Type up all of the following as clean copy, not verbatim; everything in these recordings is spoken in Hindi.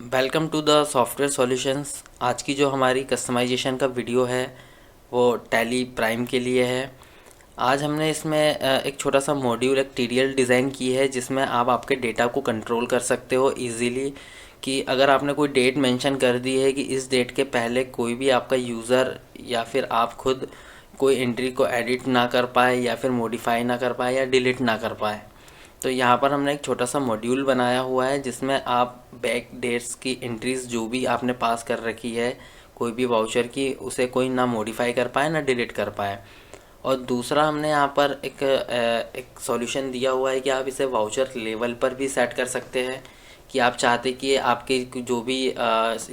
Welcome to the software solutions. आज की जो हमारी कस्टमाइजेशन का वीडियो है वो टैली प्राइम के लिए है। आज हमने इसमें एक छोटा सा मॉड्यूल, एक टीडीएल डिज़ाइन की है जिसमें आप आपके डेटा को कंट्रोल कर सकते हो इजीली। कि अगर आपने कोई डेट मेंशन कर दी है कि इस डेट के पहले कोई भी आपका यूज़र या फिर आप खुद कोई एंट्री को एडिट ना कर पाए या फिर मॉडिफाई ना कर पाए या डिलीट ना कर पाए, तो यहाँ पर हमने एक छोटा सा मॉड्यूल बनाया हुआ है जिसमें आप बैक डेट्स की एंट्रीज़ जो भी आपने पास कर रखी है कोई भी वाउचर की, उसे कोई ना मॉडिफाई कर पाए ना डिलीट कर पाए। और दूसरा हमने यहाँ पर एक सॉल्यूशन दिया हुआ है कि आप इसे वाउचर लेवल पर भी सेट कर सकते हैं। कि आप चाहते कि आपके जो भी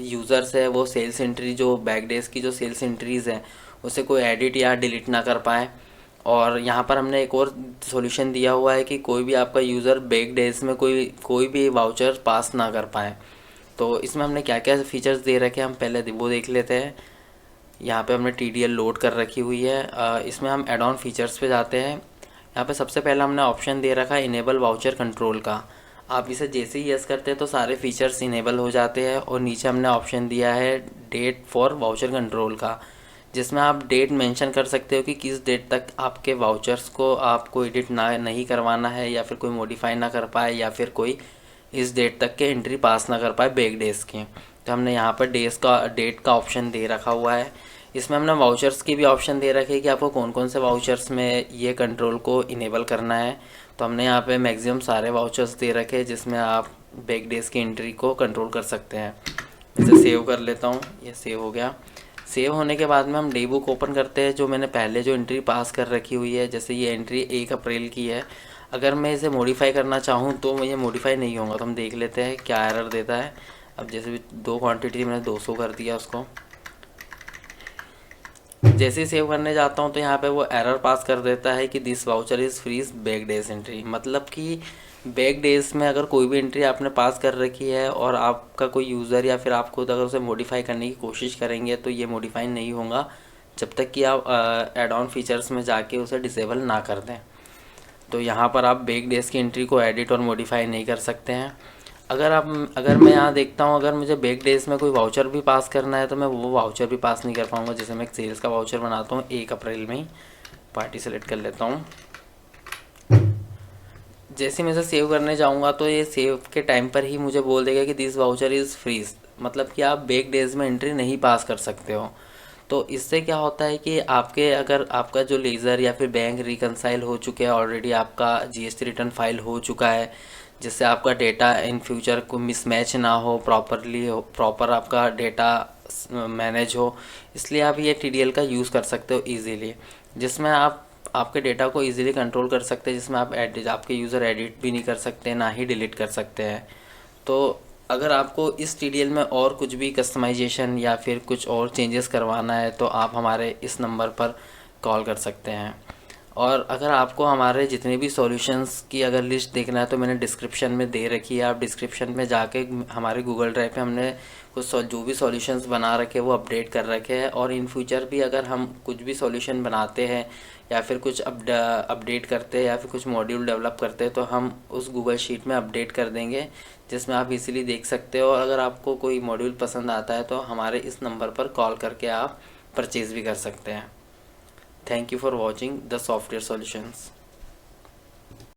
यूज़र्स है वो सेल्स एंट्री, जो बैक डेज की जो सेल्स एंट्रीज़ हैं, उसे कोई एडिट या डिलीट ना कर पाए। और यहाँ पर हमने एक और सॉल्यूशन दिया हुआ है कि कोई भी आपका यूज़र बैक डेज में कोई भी वाउचर पास ना कर पाए। तो इसमें हमने क्या क्या फीचर्स दे रखे हैं हम पहले वो देख लेते हैं। यहाँ पे हमने टीडीएल लोड कर रखी हुई है। इसमें हम एड ऑन फीचर्स पे जाते हैं। यहाँ पे सबसे पहला हमने ऑप्शन दे रखा है इनेबल वाउचर कंट्रोल का। आप इसे जैसे ही यस करते हैं तो सारे फीचर्स इनेबल हो जाते हैं। और नीचे हमने ऑप्शन दिया है डेट फॉर वाउचर कंट्रोल का, जिसमें आप डेट मेंशन कर सकते हो कि किस डेट तक आपके वाउचर्स को आपको एडिट नहीं करवाना है या फिर कोई मॉडिफाई ना कर पाए या फिर कोई इस डेट तक के एंट्री पास ना कर पाए बैक डेज की। तो हमने यहाँ पर डेट का ऑप्शन दे रखा हुआ है। इसमें हमने वाउचर्स की भी ऑप्शन दे रखे हैं कि आपको कौन कौन से वाउचर्स में ये कंट्रोल को इनेबल करना है। तो हमने यहाँ पे मैक्सिमम सारे वाउचर्स दे रखे हैं जिसमें आप बैक डेज की एंट्री को कंट्रोल कर सकते हैं। इसे सेव कर लेता हूँ, ये सेव हो गया। सेव होने के बाद में हम डे बुक ओपन करते हैं। जो मैंने पहले जो एंट्री पास कर रखी हुई है, जैसे ये एंट्री 1 अप्रैल की है, अगर मैं इसे मॉडिफाई करना चाहूँ तो ये मॉडिफाई नहीं होगा। तो हम देख लेते हैं क्या एरर देता है। अब जैसे भी 2 क्वांटिटी थी, मैंने 200 कर दिया उसको। जैसे ही सेव करने जाता हूँ तो यहाँ पे वो एरर पास कर देता है कि this voucher is freeze back days entry. मतलब कि बैक डेज में अगर कोई भी एंट्री आपने पास कर रखी है और आपका कोई यूज़र या फिर आप खुद अगर उसे मॉडिफाई करने की कोशिश करेंगे तो ये मॉडिफाई नहीं होगा जब तक कि आप एड ऑन फीचर्स में जाके उसे डिसेबल ना कर दें। तो यहाँ पर आप बैक डेज की एंट्री को एडिट और मॉडिफाई नहीं कर सकते हैं। अगर मैं यहाँ देखता हूँ, अगर मुझे बैक डेज में कोई वाउचर भी पास करना है तो मैं वो वाउचर भी पास नहीं कर पाऊँगा। जैसे मैं एक सेल्स का वाउचर बनाता हूँ 1 अप्रैल में ही, पार्टी सेलेक्ट कर लेता हूँ। जैसे मैं इसे सेव करने जाऊँगा तो ये सेव के टाइम पर ही मुझे बोल देगा कि दिस वाउचर इज़ फ्रीज, मतलब कि आप बैक डेज में एंट्री नहीं पास कर सकते हो। तो इससे क्या होता है कि अगर आपका जो लेज़र या फिर बैंक रिकनसाइल हो चुके हैं ऑलरेडी, आपका जीएसटी रिटर्न फाइल हो चुका है, जिससे आपका डेटा इन फ्यूचर को मिसमैच ना हो, प्रॉपर आपका डेटा मैनेज हो, इसलिए आप ये टीडीएल का यूज़ कर सकते हो इजीली, जिसमें आप आपके डेटा को इजीली कंट्रोल कर सकते हैं, जिसमें आपके यूज़र एडिट भी नहीं कर सकते ना ही डिलीट कर सकते हैं। तो अगर आपको इस टीडीएल में और कुछ भी कस्टमाइजेशन या फिर कुछ और चेंजेस करवाना है तो आप हमारे इस नंबर पर कॉल कर सकते हैं। और अगर आपको हमारे जितने भी सॉल्यूशंस की अगर लिस्ट देखना है तो मैंने डिस्क्रिप्शन में दे रखी है। आप डिस्क्रिप्शन में जाके हमारे गूगल ड्राइव पे हमने कुछ जो भी सॉल्यूशंस बना रखे हैं वो अपडेट कर रखे हैं। और इन फ्यूचर भी अगर हम कुछ भी सॉल्यूशन बनाते हैं या फिर कुछ अपडेट करते हैं या फिर कुछ मॉड्यूल डेवलप करते हैं तो हम उस गूगल शीट में अपडेट कर देंगे, जिसमें आप इजीली देख सकते हो। और अगर आपको कोई मॉड्यूल पसंद आता है तो हमारे इस नंबर पर कॉल करके आप परचेज़ भी कर सकते हैं। Thank you for watching the software solutions.